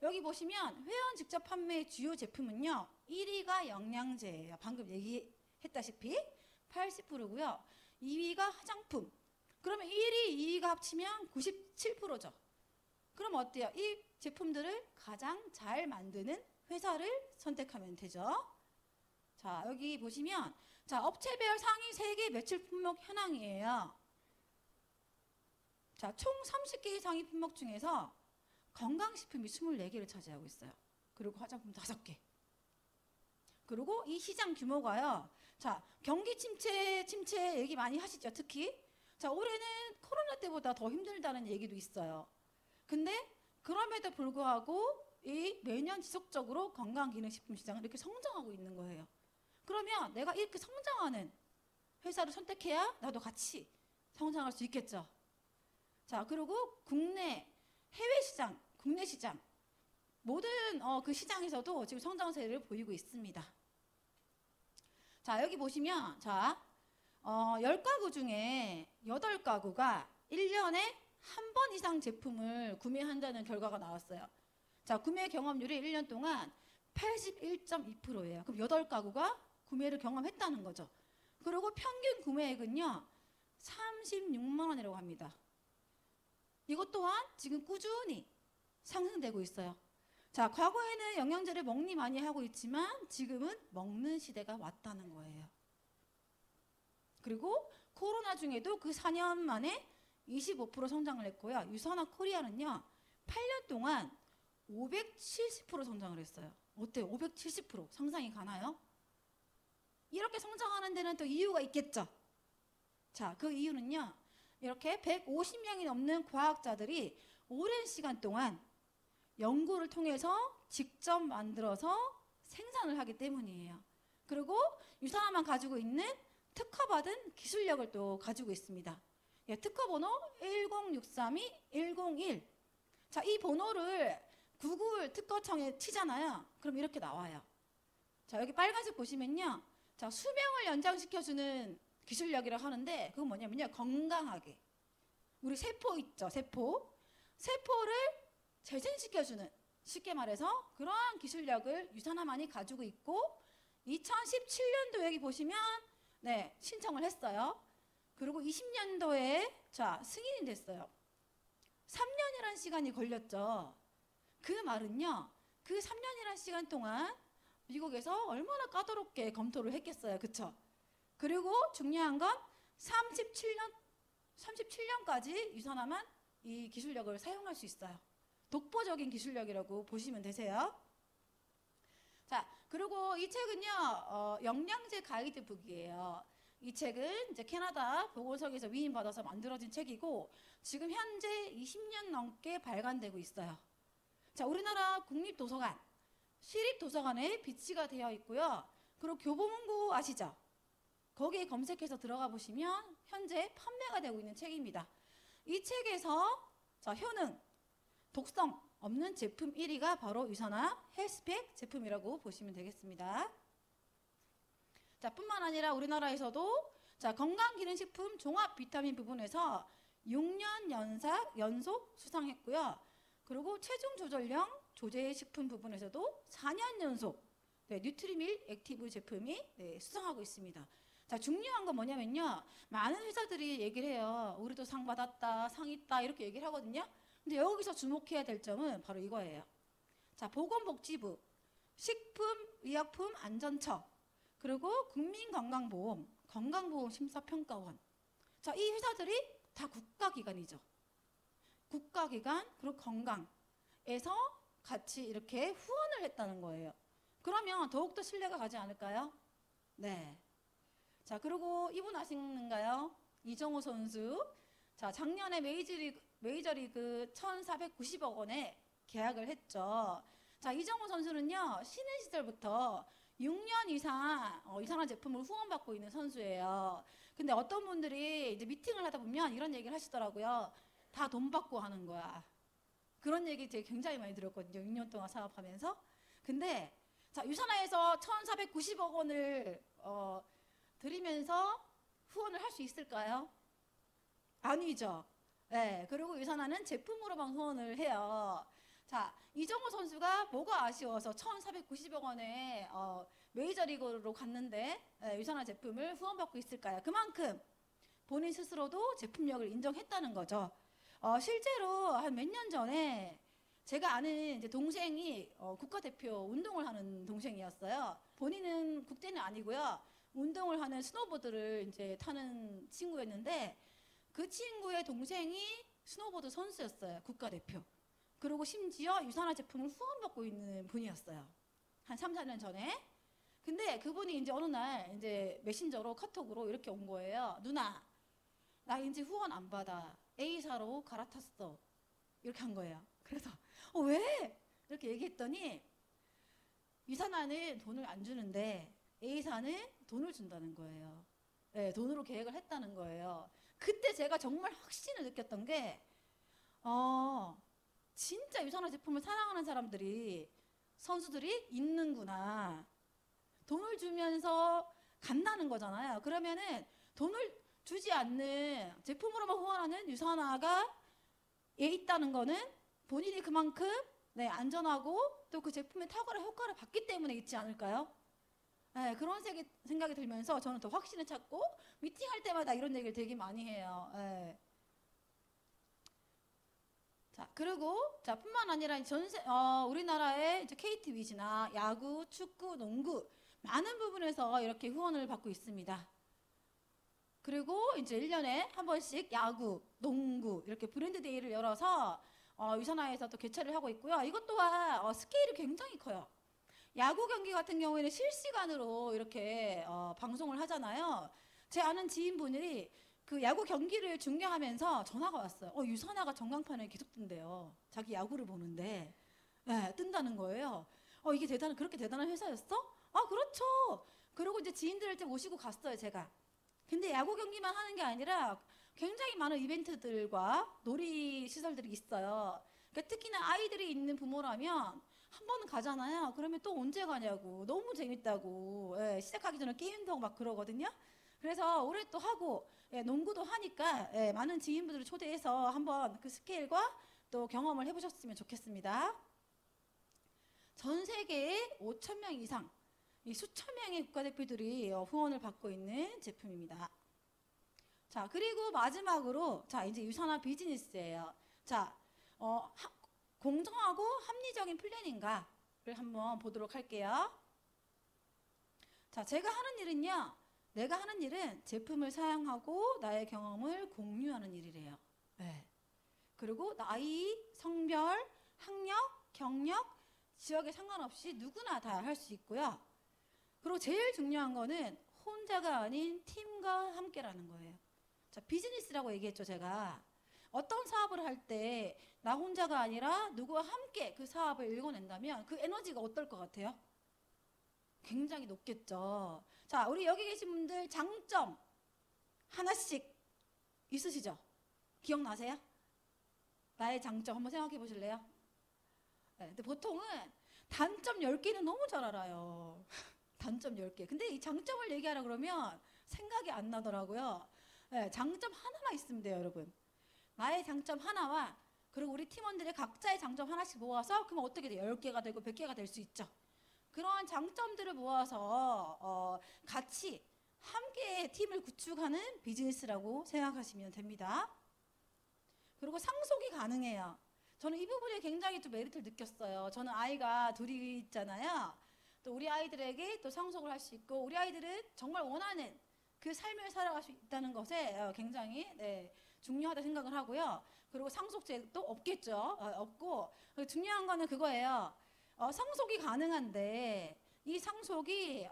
여기 보시면 회원 직접 판매의 주요 제품은요. 1위가 영양제예요. 방금 얘기했다시피 80%고요. 2위가 화장품. 그러면 1위, 2위가 합치면 97%죠. 그럼 어때요? 이 제품들을 가장 잘 만드는 회사를 선택하면 되죠. 자, 여기 보시면 자, 업체별 상위 세계 매출 품목 현황이에요. 자, 총 30개의 상위 품목 중에서 건강식품이 24개를 차지하고 있어요. 그리고 화장품 5개. 그리고 이 시장 규모가요. 자, 경기 침체 얘기 많이 하시죠, 특히. 자, 올해는 코로나 때보다 더 힘들다는 얘기도 있어요. 근데 그럼에도 불구하고 이 매년 지속적으로 건강기능식품 시장은 이렇게 성장하고 있는 거예요. 그러면 내가 이렇게 성장하는 회사를 선택해야 나도 같이 성장할 수 있겠죠. 자, 그리고 국내, 해외 시장, 국내 시장 모든 그 시장에서도 지금 성장세를 보이고 있습니다. 자, 여기 보시면 자, 10가구 중에 8가구가 1년에 한 번 이상 제품을 구매한다는 결과가 나왔어요. 자, 구매 경험률이 1년 동안 81.2%예요. 그럼 8가구가 구매를 경험했다는 거죠. 그리고 평균 구매액은요 36만 원이라고 합니다. 이것 또한 지금 꾸준히 상승되고 있어요. 자, 과거에는 영양제를 먹니 많이 하고 있지만 지금은 먹는 시대가 왔다는 거예요. 그리고 코로나 중에도 그 4년 만에 25% 성장을 했고요. 유산화 코리아는요 8년 동안 570% 성장을 했어요. 어때요? 570% 상상이 가나요? 이렇게 성장하는 데는 또 이유가 있겠죠. 자, 그 이유는요 이렇게 150명이 넘는 과학자들이 오랜 시간 동안 연구를 통해서 직접 만들어서 생산을 하기 때문이에요. 그리고 유산화만 가지고 있는 특허받은 기술력을 또 가지고 있습니다. 예, 특허 번호 10632-101. 자, 이 번호를 구글 특허청에 치잖아요. 그럼 이렇게 나와요. 자, 여기 빨간색 보시면요. 자, 수명을 연장시켜주는 기술력이라고 하는데 그건 뭐냐면요. 건강하게. 우리 세포 있죠. 세포를 재생시켜주는, 쉽게 말해서 그러한 기술력을 유산화만이 가지고 있고 2017년도 여기 보시면 네, 신청을 했어요. 그리고 20년도에 자, 승인이 됐어요. 3년이라는 시간이 걸렸죠. 그 말은요. 그 3년이라는 시간 동안 미국에서 얼마나 까다롭게 검토를 했겠어요. 그쵸? 그리고 중요한 건 37년까지 유산화만 이 기술력을 사용할 수 있어요. 독보적인 기술력이라고 보시면 되세요. 자, 그리고 이 책은요, 영양제 가이드북이에요. 이 책은 이제 캐나다 보건성에서 위임받아서 만들어진 책이고 지금 현재 20년 넘게 발간되고 있어요. 자, 우리나라 국립도서관, 시립도서관에 비치가 되어 있고요. 그리고 교보문고 아시죠? 거기에 검색해서 들어가 보시면 현재 판매가 되고 있는 책입니다. 이 책에서 자, 효능, 독성 없는 제품 1위가 바로 유산화 헬스팩 제품이라고 보시면 되겠습니다. 자, 뿐만 아니라 우리나라에서도 자, 건강기능식품 종합 비타민 부분에서 6년 연속 수상했고요. 그리고 체중 조절형 조제식품 부분에서도 4년 연속 네, 뉴트리밀 액티브 제품이 네, 수상하고 있습니다. 자, 중요한 건 뭐냐면요. 많은 회사들이 얘기를 해요. 우리도 상 받았다, 상 있다 이렇게 얘기를 하거든요. 근데 여기서 주목해야 될 점은 바로 이거예요. 자, 보건복지부, 식품의약품안전처, 그리고 국민건강보험, 건강보험심사평가원. 자, 이 회사들이 다 국가기관이죠. 국가기관, 그리고 건강에서 같이 이렇게 후원을 했다는 거예요. 그러면 더욱더 신뢰가 가지 않을까요? 네. 자, 그리고 이분 아시는가요? 이정호 선수. 자, 작년에 메이저리그 1,490억 원에 계약을 했죠. 자, 이정호 선수는요, 신인 시절부터 6년 이상 이상한 제품을 후원받고 있는 선수예요. 근데 어떤 분들이 이제 미팅을 하다 보면 이런 얘기를 하시더라고요. 다 돈 받고 하는 거야. 그런 얘기 제가 굉장히 많이 들었거든요. 6년 동안 사업하면서. 근데 자, 유산화에서 1,490억 원을 드리면서 후원을 할 수 있을까요? 아니죠. 네, 그리고 유산화는 제품으로만 후원을 해요. 자, 이정호 선수가 뭐가 아쉬워서 1,490억 원에 메이저리그로 갔는데 유산화 제품을 후원받고 있을까요? 그만큼 본인 스스로도 제품력을 인정했다는 거죠. 실제로 한 몇 년 전에 제가 아는 이제 동생이 국가대표 운동을 하는 동생이었어요. 본인은 국대는 아니고요. 운동을 하는 스노보드를 이제 타는 친구였는데 그 친구의 동생이 스노보드 선수였어요. 국가대표. 그리고 심지어 유산화 제품을 후원받고 있는 분이었어요. 한 3, 4년 전에. 근데 그분이 이제 어느 날 이제 메신저로 카톡으로 이렇게 온 거예요. 누나, 나 이제 후원 안 받아. A사로 갈아탔어. 이렇게 한 거예요. 그래서 왜? 이렇게 얘기했더니 유산화는 돈을 안 주는데 A사는 돈을 준다는 거예요. 네, 돈으로 계획을 했다는 거예요. 그때 제가 정말 확신을 느꼈던 게 어, 진짜 유산화 제품을 사랑하는 사람들이, 선수들이 있는구나. 돈을 주면서 간다는 거잖아요. 그러면은 돈을 주지 않는 제품으로만 후원하는 유산화가 에 있다는 거는 본인이 그만큼 네, 안전하고 또 그 제품의 탁월한 효과를 받기 때문에 있지 않을까요? 네, 그런 생각이 들면서 저는 더 확신을 찾고 미팅할 때마다 이런 얘기를 되게 많이 해요. 네. 자, 그리고 자, 뿐만 아니라 우리나라의 이제 KT 위즈나 야구, 축구, 농구 많은 부분에서 이렇게 후원을 받고 있습니다. 그리고 이제 1년에 한 번씩 야구, 농구 이렇게 브랜드 데이를 열어서 유산화에서 또 개최를 하고 있고요. 이것 또한 스케일이 굉장히 커요. 야구 경기 같은 경우에는 실시간으로 이렇게 방송을 하잖아요. 제 아는 지인분들이 그 야구 경기를 중계하면서 전화가 왔어요. 유산화가 전광판에 계속 뜬대요. 자기 야구를 보는데 네, 뜬다는 거예요. 이게 그렇게 대단한 회사였어? 아, 그렇죠. 그리고 이제 지인들을 이제 모시고 갔어요, 제가. 근데 야구 경기만 하는 게 아니라 굉장히 많은 이벤트들과 놀이 시설들이 있어요. 그러니까 특히나 아이들이 있는 부모라면 한 번은 가잖아요. 그러면 또 언제 가냐고. 너무 재밌다고. 예, 시작하기 전에 게임도 하고 막 그러거든요. 그래서 올해 또 하고 농구도 하니까 많은 지인분들을 초대해서 한번 그 스케일과 또 경험을 해보셨으면 좋겠습니다. 전 세계에 5,000명 이상 이 수천 명의 국가대표들이 후원을 받고 있는 제품입니다. 자, 그리고 마지막으로 자, 이제 유산화 비즈니스예요. 자, 공정하고 합리적인 플래닝가를 한번 보도록 할게요. 자, 내가 하는 일은 제품을 사용하고 나의 경험을 공유하는 일이래요. 네. 그리고 나이, 성별, 학력, 경력, 지역에 상관없이 누구나 다 할 수 있고요. 그리고 제일 중요한 거는 혼자가 아닌 팀과 함께라는 거예요. 자, 비즈니스라고 얘기했죠, 제가. 어떤 사업을 할 때 나 혼자가 아니라 누구와 함께 그 사업을 읽어낸다면 그 에너지가 어떨 것 같아요? 굉장히 높겠죠. 자, 우리 여기 계신 분들 장점 하나씩 있으시죠? 기억나세요? 나의 장점 한번 생각해 보실래요? 네, 근데 보통은 단점 10개는 너무 잘 알아요. 단점 10개. 근데 이 장점을 얘기하라 그러면 생각이 안 나더라고요. 네, 장점 하나만 있으면 돼요, 여러분. 나의 장점 하나와 그리고 우리 팀원들의 각자의 장점 하나씩 모아서 그러면 어떻게 돼요? 10개가 되고 100개가 될 수 있죠. 그런 장점들을 모아서 같이 함께 팀을 구축하는 비즈니스라고 생각하시면 됩니다. 그리고 상속이 가능해요. 저는 이 부분에 굉장히 좀 메리트를 느꼈어요. 저는 아이가 둘이 있잖아요. 또 우리 아이들에게 또 상속을 할 수 있고 우리 아이들은 정말 원하는 그 삶을 살아갈 수 있다는 것에 굉장히 중요하다 생각을 하고요. 그리고 상속제도 없겠죠. 없고 중요한 거는 그거예요. 상속이 가능한데 이 상속이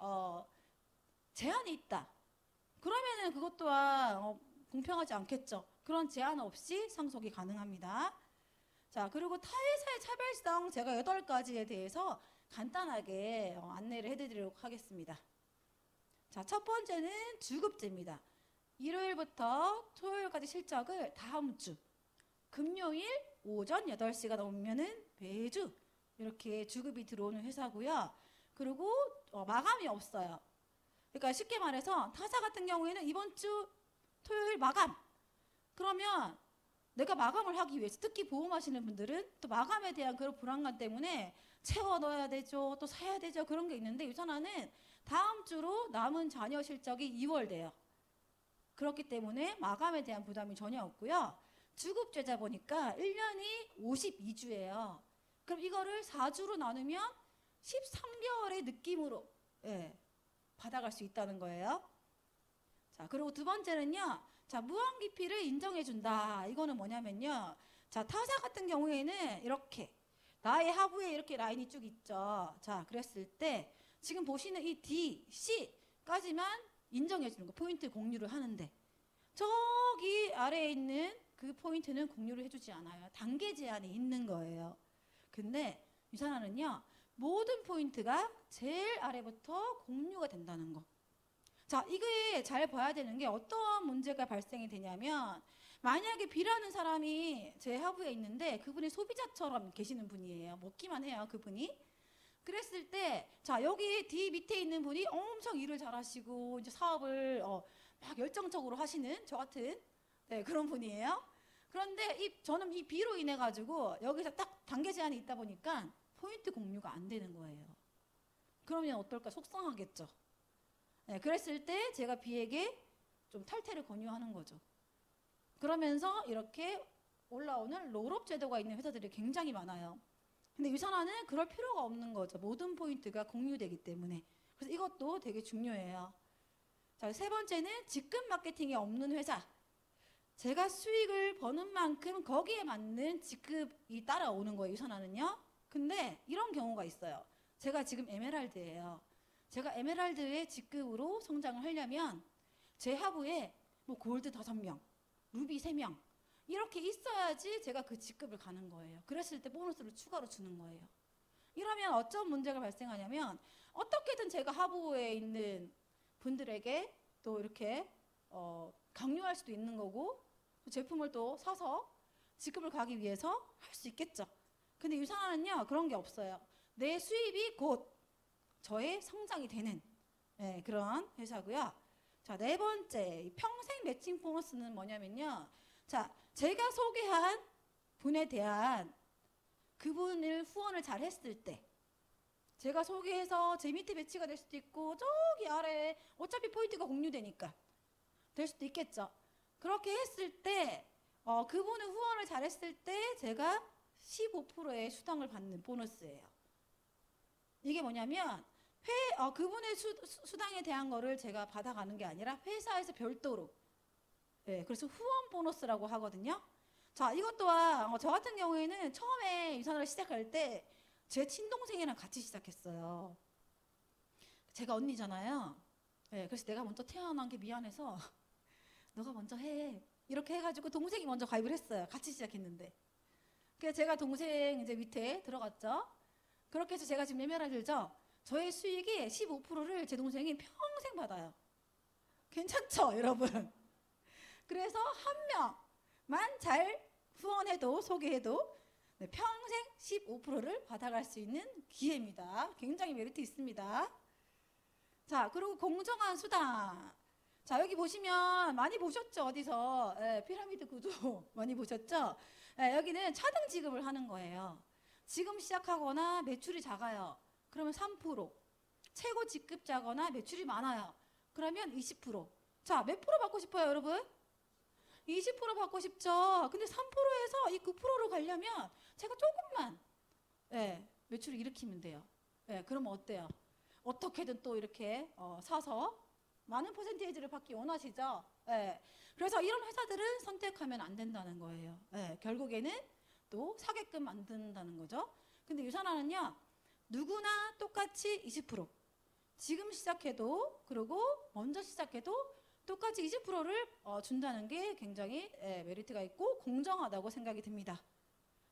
제한이 있다. 그러면은 그것 또한 공평하지 않겠죠. 그런 제한 없이 상속이 가능합니다. 자, 그리고 타회사의 차별성 제가 8가지에 대해서 간단하게 안내를 해드리도록 하겠습니다. 자, 첫 번째는 주급제입니다. 일요일부터 토요일까지 실적을 다음 주 금요일 오전 8시가 넘으면은 매주 이렇게 주급이 들어오는 회사고요. 그리고 마감이 없어요. 그러니까 쉽게 말해서 타사 같은 경우에는 이번 주 토요일 마감. 그러면 내가 마감을 하기 위해서 특히 보험하시는 분들은 또 마감에 대한 그런 불안감 때문에 채워 넣어야 되죠. 또 사야 되죠. 그런 게 있는데 유산화는 다음 주로 남은 잔여 실적이 2월 돼요. 그렇기 때문에 마감에 대한 부담이 전혀 없고요. 주급제자 보니까 1년이 52주예요. 그럼 이거를 4주로 나누면 13개월의 느낌으로 받아갈 수 있다는 거예요. 자, 그리고 두 번째는요. 자, 무한기피를 인정해준다. 이거는 뭐냐면요. 자, 타사 같은 경우에는 이렇게 나의 하부에 이렇게 라인이 쭉 있죠. 자, 그랬을 때 지금 보시는 이 D, C까지만 인정해주는 거. 포인트 공유를 하는데 저기 아래에 있는 그 포인트는 공유를 해주지 않아요. 단계 제한이 있는 거예요. 근데 유산화는요. 모든 포인트가 제일 아래부터 공유가 된다는 거. 자, 이게 잘 봐야 되는 게 어떤 문제가 발생이 되냐면 만약에 B라는 사람이 제 하부에 있는데 그분이 소비자처럼 계시는 분이에요. 먹기만 해요, 그분이. 그랬을 때, 자, 여기 D 밑에 있는 분이 엄청 일을 잘하시고, 이제 사업을 막 열정적으로 하시는 저 같은 그런 분이에요. 그런데 저는 이 B로 인해 가지고 여기서 딱 단계 제한이 있다 보니까 포인트 공유가 안 되는 거예요. 그러면 어떨까? 속상하겠죠. 그랬을 때 제가 B에게 좀 탈퇴를 권유하는 거죠. 그러면서 이렇게 올라오는 롤업 제도가 있는 회사들이 굉장히 많아요. 근데 유산화는 그럴 필요가 없는 거죠. 모든 포인트가 공유되기 때문에. 그래서 이것도 되게 중요해요. 자, 세 번째는 직급 마케팅이 없는 회사. 제가 수익을 버는 만큼 거기에 맞는 직급이 따라오는 거예요, 유산화는요. 근데 이런 경우가 있어요. 제가 지금 에메랄드예요. 제가 에메랄드의 직급으로 성장을 하려면 제 하부에 뭐 골드 5명, 루비 3명 이렇게 있어야지 제가 그 직급을 가는 거예요. 그랬을 때 보너스를 추가로 주는 거예요. 이러면 어떤 문제가 발생하냐면 어떻게든 제가 하부에 있는 분들에게 또 이렇게 강요할 수도 있는 거고 제품을 또 사서 직급을 가기 위해서 할 수 있겠죠. 근데 유산화는요 그런 게 없어요. 내 수입이 곧 저의 성장이 되는 그런 회사고요. 자, 네 번째 평생 매칭 보너스는 뭐냐면요. 자, 제가 소개한 분에 대한 그분을 후원을 잘 했을 때 제가 소개해서 제 밑에 배치가 될 수도 있고 저기 아래 어차피 포인트가 공유되니까 될 수도 있겠죠. 그렇게 했을 때 그분을 후원을 잘 했을 때 제가 15%의 수당을 받는 보너스예요. 이게 뭐냐면 그분의 수당에 대한 거를 제가 받아가는 게 아니라 회사에서 별도로 그래서 후원 보너스라고 하거든요. 자, 이것 또한 저 같은 경우에는 처음에 유산화를 시작할 때 제 친동생이랑 같이 시작했어요. 제가 언니잖아요. 그래서 내가 먼저 태어난 게 미안해서 너가 먼저 해 이렇게 해가지고 동생이 먼저 가입을 했어요. 같이 시작했는데. 그래서 제가 동생 이제 밑에 들어갔죠. 그렇게 해서 제가 지금 에메랄드죠. 저의 수익의 15%를 제 동생이 평생 받아요. 괜찮죠, 여러분? 그래서 한 명만 잘 후원해도 소개해도 평생 15%를 받아갈 수 있는 기회입니다. 굉장히 메리트 있습니다. 자, 그리고 공정한 수당. 자, 여기 보시면 많이 보셨죠? 어디서 피라미드 구조 많이 보셨죠? 여기는 차등 지급을 하는 거예요. 지금 시작하거나 매출이 작아요. 그러면 3%. 최고 직급자거나 매출이 많아요. 그러면 20%. 자, 몇 프로 받고 싶어요, 여러분? 20% 받고 싶죠. 근데 3%에서 이 9%로 가려면 제가 조금만 매출을 일으키면 돼요. 그러면 어때요? 어떻게든 또 이렇게 사서 많은 퍼센테이지를 받기 원하시죠? 그래서 이런 회사들은 선택하면 안 된다는 거예요. 결국에는 또 사게끔 만든다는 거죠. 근데 유산화는요, 누구나 똑같이 20%. 지금 시작해도, 그리고 먼저 시작해도 똑같이 20%를 준다는 게 굉장히 메리트가 있고 공정하다고 생각이 듭니다.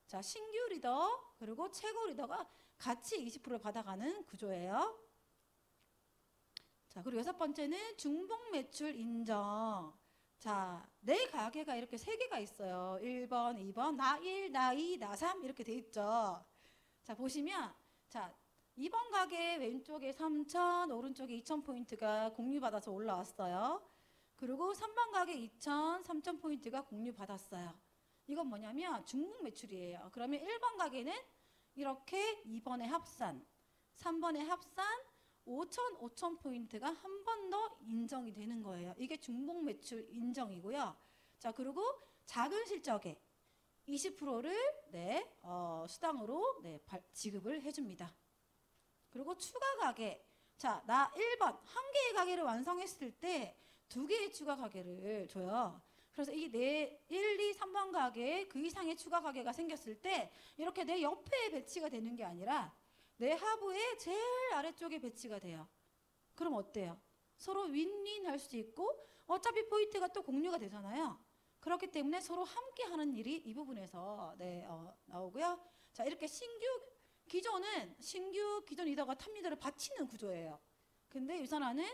자, 신규 리더, 그리고 최고 리더가 같이 20%를 받아가는 구조예요. 자, 그리고 여섯 번째는 중복 매출 인정. 자, 내 가게가 이렇게 3개가 있어요. 1번, 2번, 나 1, 나 2, 나 3 이렇게 돼 있죠. 자, 보시면 자, 2번 가게 왼쪽에 3,000, 오른쪽에 2,000포인트가 공유받아서 올라왔어요. 그리고 3번 가게 2,000, 3,000포인트가 공유받았어요. 이건 뭐냐면 중복 매출이에요. 그러면 1번 가게는 이렇게 2번에 합산, 3번에 합산, 5,000, 5,000포인트가 한 번 더 인정이 되는 거예요. 이게 중복 매출 인정이고요. 자, 그리고 작은 실적에 20%를 수당으로 지급을 해줍니다. 그리고 추가 가게. 자, 나 1번 한 개의 가게를 완성했을 때 2개의 추가 가게를 줘요. 그래서 이 내 1, 2, 3번 가게에 그 이상의 추가 가게가 생겼을 때 이렇게 내 옆에 배치가 되는 게 아니라 내 하부의 제일 아래쪽에 배치가 돼요. 그럼 어때요? 서로 윈윈 할 수 있고 어차피 포인트가 또 공유가 되잖아요. 그렇기 때문에 서로 함께 하는 일이 이 부분에서 나오고요. 자, 이렇게 기존 리더가 탑 리더를 받치는 구조예요. 근데 유산화는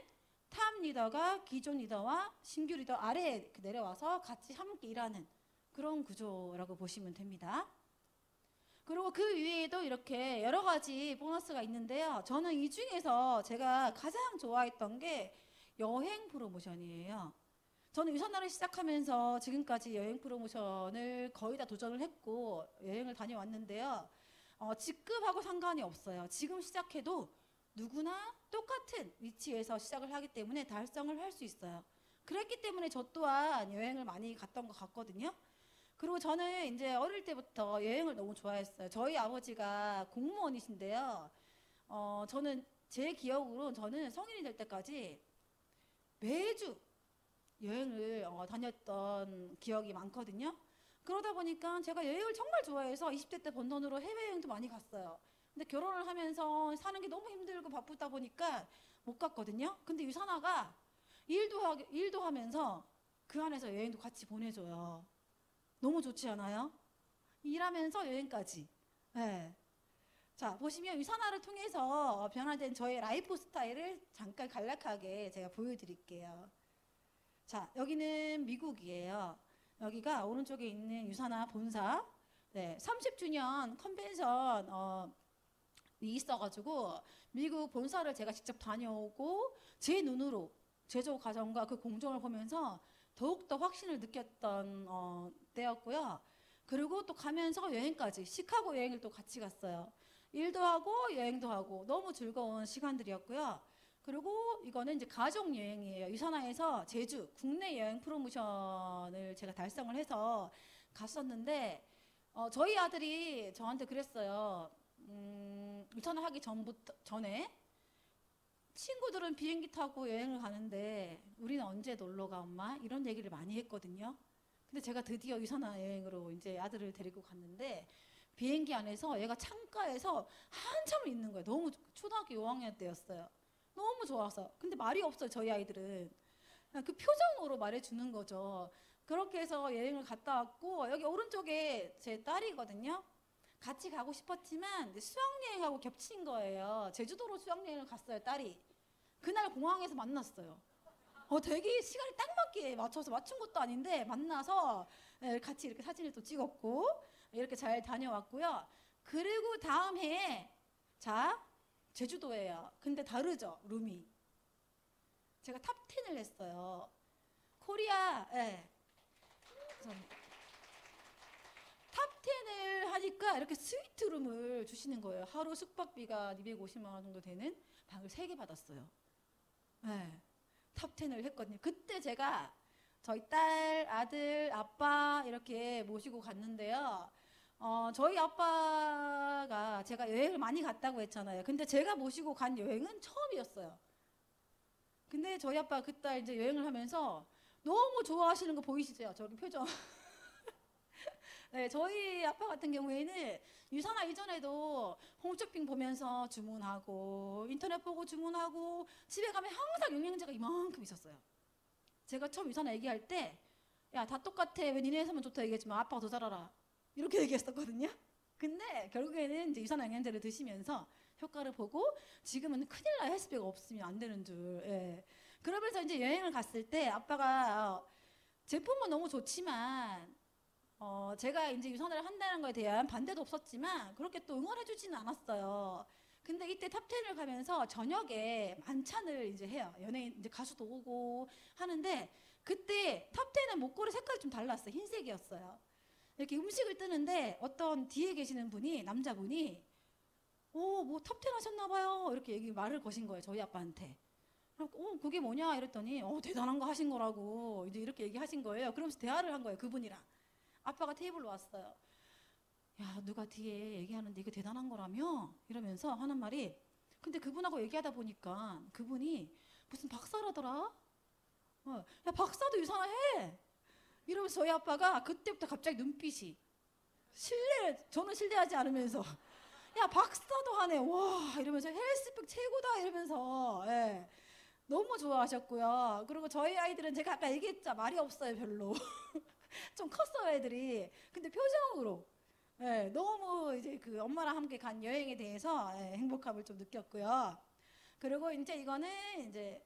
탑 리더가 기존 리더와 신규 리더 아래에 내려와서 같이 함께 일하는 그런 구조라고 보시면 됩니다. 그리고 그 위에도 이렇게 여러 가지 보너스가 있는데요. 저는 이 중에서 제가 가장 좋아했던 게 여행 프로모션이에요. 저는 유산나를 시작하면서 지금까지 여행 프로모션을 거의 다 도전을 했고 여행을 다녀왔는데요. 직급하고 상관이 없어요. 지금 시작해도 누구나 똑같은 위치에서 시작을 하기 때문에 달성을 할 수 있어요. 그랬기 때문에 저 또한 여행을 많이 갔던 것 같거든요. 그리고 저는 이제 어릴 때부터 여행을 너무 좋아했어요. 저희 아버지가 공무원이신데요. 저는 제 기억으로 저는 성인이 될 때까지 매주 여행을 다녔던 기억이 많거든요. 그러다 보니까 제가 여행을 정말 좋아해서 20대 때 번 돈으로 해외여행도 많이 갔어요. 근데 결혼을 하면서 사는 게 너무 힘들고 바쁘다 보니까 못 갔거든요. 근데 유산아가 일도 하면서 그 안에서 여행도 같이 보내줘요. 너무 좋지 않아요? 일하면서 여행까지. 네. 자, 보시면 유산화를 통해서 변화된 저의 라이프 스타일을 잠깐 간략하게 제가 보여드릴게요. 자, 여기는 미국이에요. 여기가 오른쪽에 있는 유산화 본사. 네, 30주년 컨벤션 이 있어가지고 미국 본사를 제가 직접 다녀오고 제 눈으로 제조 과정과 그 공정을 보면서 더욱더 확신을 느꼈던 때였고요. 그리고 또 가면서 여행까지 시카고 여행을 또 같이 갔어요. 일도 하고 여행도 하고 너무 즐거운 시간들이었고요. 그리고 이거는 이제 가족 여행이에요. 유산화에서 제주 국내 여행 프로모션을 제가 달성을 해서 갔었는데 저희 아들이 저한테 그랬어요. 유산화 하기 전에 친구들은 비행기 타고 여행을 가는데 우리는 언제 놀러 가 엄마? 이런 얘기를 많이 했거든요. 근데 제가 드디어 유산화 여행으로 이제 아들을 데리고 갔는데 비행기 안에서 얘가 창가에서 한참을 있는 거예요. 너무 초등학교 5학년 때였어요. 너무 좋아서. 근데 말이 없어요. 저희 아이들은. 그냥 그 표정으로 말해주는 거죠. 그렇게 해서 여행을 갔다 왔고 여기 오른쪽에 제 딸이거든요. 같이 가고 싶었지만 수학여행하고 겹친 거예요. 제주도로 수학여행을 갔어요. 딸이. 그날 공항에서 만났어요. 되게 시간이 딱 맞게 맞춰서 맞춘 것도 아닌데 만나서 같이 이렇게 사진을 또 찍었고 이렇게 잘 다녀왔고요. 그리고 다음 해에 자 제주도예요. 근데 다르죠 룸이. 제가 탑 10을 했어요. 코리아 탑 10을 하니까 이렇게 스위트룸을 주시는 거예요. 하루 숙박비가 250만 원 정도 되는 방을 3개 받았어요. 네. 탑 10을 했거든요. 그때 제가 저희 딸, 아들, 아빠 이렇게 모시고 갔는데요. 저희 아빠가 제가 여행을 많이 갔다고 했잖아요. 근데 제가 모시고 간 여행은 처음이었어요. 근데 저희 아빠 그때 이제 여행을 하면서 너무 좋아하시는 거 보이시죠? 저기 표정. 네, 저희 아빠 같은 경우에는 유산화 이전에도 홈쇼핑 보면서 주문하고 인터넷 보고 주문하고 집에 가면 항상 영양제가 이만큼 있었어요. 제가 처음 유산화 얘기할 때 야, 다 똑같아. 왜 니네 해서만 좋다 얘기했지만 아빠가 더 잘 알아. 이렇게 얘기했었거든요. 근데 결국에는 이제 유산화 영양제를 드시면서 효과를 보고 지금은 큰일 나요. 헬스백가 없으면 안 되는 줄. 예. 그러면서 이제 여행을 갔을 때 아빠가 제품은 너무 좋지만 제가 이제 유산화를 한다는 거에 대한 반대도 없었지만 그렇게 또 응원해주지는 않았어요. 근데 이때 탑10을 가면서 저녁에 만찬을 이제 해요. 연예인 이제 가수도 오고 하는데 그때 탑10은 목걸이 색깔이 좀 달랐어요. 흰색이었어요. 이렇게 음식을 뜨는데 어떤 뒤에 계시는 분이 남자분이 뭐 탑10 하셨나봐요. 이렇게 말을 거신 거예요. 저희 아빠한테. 그게 뭐냐 이랬더니 대단한 거 하신 거라고 이제 이렇게 얘기하신 거예요. 그러면서 대화를 한 거예요. 그분이랑. 아빠가 테이블로 왔어요. 야, 누가 뒤에 얘기하는데 이게 대단한 거라며? 이러면서 하는 말이 근데 그분하고 얘기하다 보니까 그분이 무슨 박사라더라? 야, 박사도 유산화해! 이러면서 저희 아빠가 그때부터 갑자기 눈빛이 저는 신뢰하지 않으면서 야, 박사도 하네! 와! 이러면서 헬스백 최고다! 이러면서 너무 좋아하셨고요. 그리고 저희 아이들은 제가 아까 얘기했죠. 말이 없어요, 별로. 좀 컸어요, 애들이. 근데 표정으로 너무 이제 그 엄마랑 함께 간 여행에 대해서 행복함을 좀 느꼈고요. 그리고 이제 이거는 이제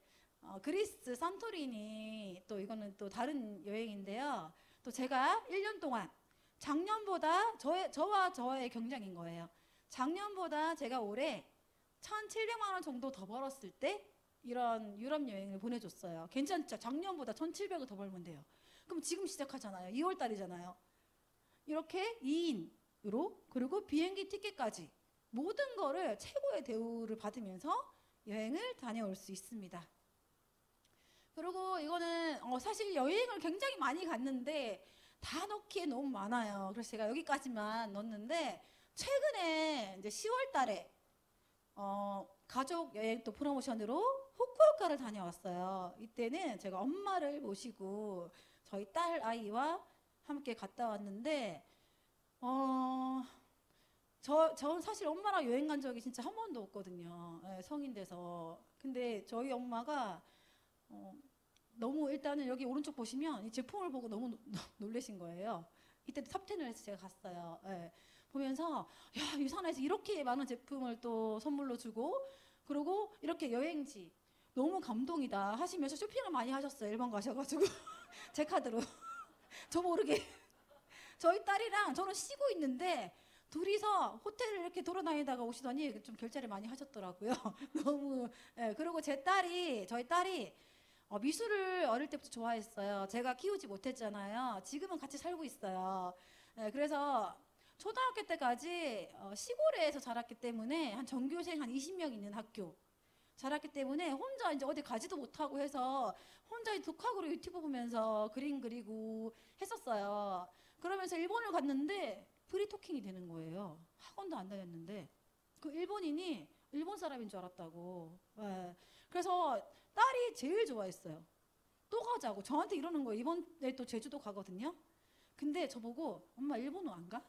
그리스 산토리니 또 이거는 또 다른 여행인데요. 또 제가 1년 동안 작년보다 저와 저의 경쟁인 거예요. 작년보다 제가 올해 1,700만 원 정도 더 벌었을 때 이런 유럽 여행을 보내줬어요. 괜찮죠? 작년보다 1,700을 더 벌면 돼요. 그럼 지금 시작하잖아요. 2월 달이잖아요. 이렇게 2인으로 그리고 비행기 티켓까지 모든 거를 최고의 대우를 받으면서 여행을 다녀올 수 있습니다. 그리고 이거는 사실 여행을 굉장히 많이 갔는데 다 넣기에 너무 많아요. 그래서 제가 여기까지만 넣었는데 최근에 이제 10월 달에 가족 여행 또 프로모션으로 후쿠오카를 다녀왔어요. 이때는 제가 엄마를 모시고 저희 딸 아이와 함께 갔다 왔는데 저는 사실 엄마랑 여행 간 적이 진짜 한 번도 없거든요. 네, 성인 돼서. 근데 저희 엄마가 너무 일단은 여기 오른쪽 보시면 이 제품을 보고 너무 놀라신 거예요. 이때 탑10을 해서 제가 갔어요. 네. 보면서 야, 유산에서 이렇게 많은 제품을 또 선물로 주고 그리고 이렇게 여행지 너무 감동이다 하시면서 쇼핑을 많이 하셨어요. 일본 가셔가지고 제 카드로 저 모르게 저희 딸이랑 저는 쉬고 있는데 둘이서 호텔을 이렇게 돌아다니다가 오시더니 좀 결제를 많이 하셨더라고요. 너무 그리고 저희 딸이 미술을 어릴 때부터 좋아했어요. 제가 키우지 못했잖아요. 지금은 같이 살고 있어요. 그래서 초등학교 때까지 시골에서 자랐기 때문에 한 전교생 한 20명 있는 학교 자랐기 때문에 혼자 이제 어디 가지도 못하고 해서 혼자 독학으로 유튜브 보면서 그림 그리고 했었어요. 그러면서 일본을 갔는데 프리토킹이 되는 거예요. 학원도 안 다녔는데 그 일본인이 일본 사람인 줄 알았다고. 네. 그래서 딸이 제일 좋아했어요. 또 가자고 저한테 이러는 거예요. 이번에 또 제주도 가거든요. 근데 저보고 엄마 일본은 안 가?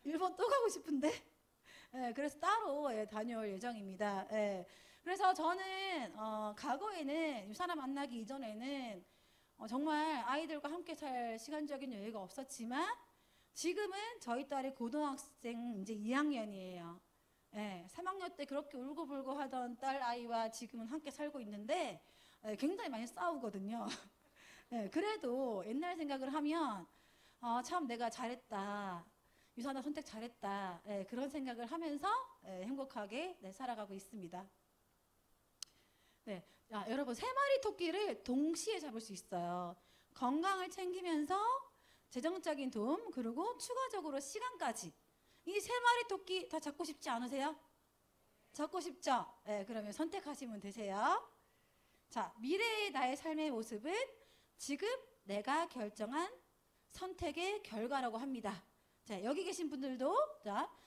일본 또 가고 싶은데? 예, 그래서 따로 다녀올 예정입니다. 예. 그래서 저는 과거에는 유산을 만나기 이전에는 정말 아이들과 함께 살 시간적인 여유가 없었지만 지금은 저희 딸이 고등학생 이제 2학년이에요. 예, 3학년 때 그렇게 울고불고 하던 딸 아이와 지금은 함께 살고 있는데 굉장히 많이 싸우거든요. 예, 그래도 옛날 생각을 하면 참 내가 잘했다. 유산을 선택 잘했다. 그런 생각을 하면서 행복하게 살아가고 있습니다. 네, 여러분 3마리 토끼를 동시에 잡을 수 있어요. 건강을 챙기면서 재정적인 도움 그리고 추가적으로 시간까지 이 3마리 토끼 다 잡고 싶지 않으세요? 잡고 싶죠? 그러면 선택하시면 되세요. 자, 미래의 나의 삶의 모습은 지금 내가 결정한 선택의 결과라고 합니다. 자, 여기 계신 분들도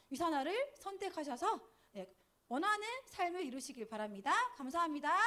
유산화를 선택하셔서 원하는 삶을 이루시길 바랍니다. 감사합니다.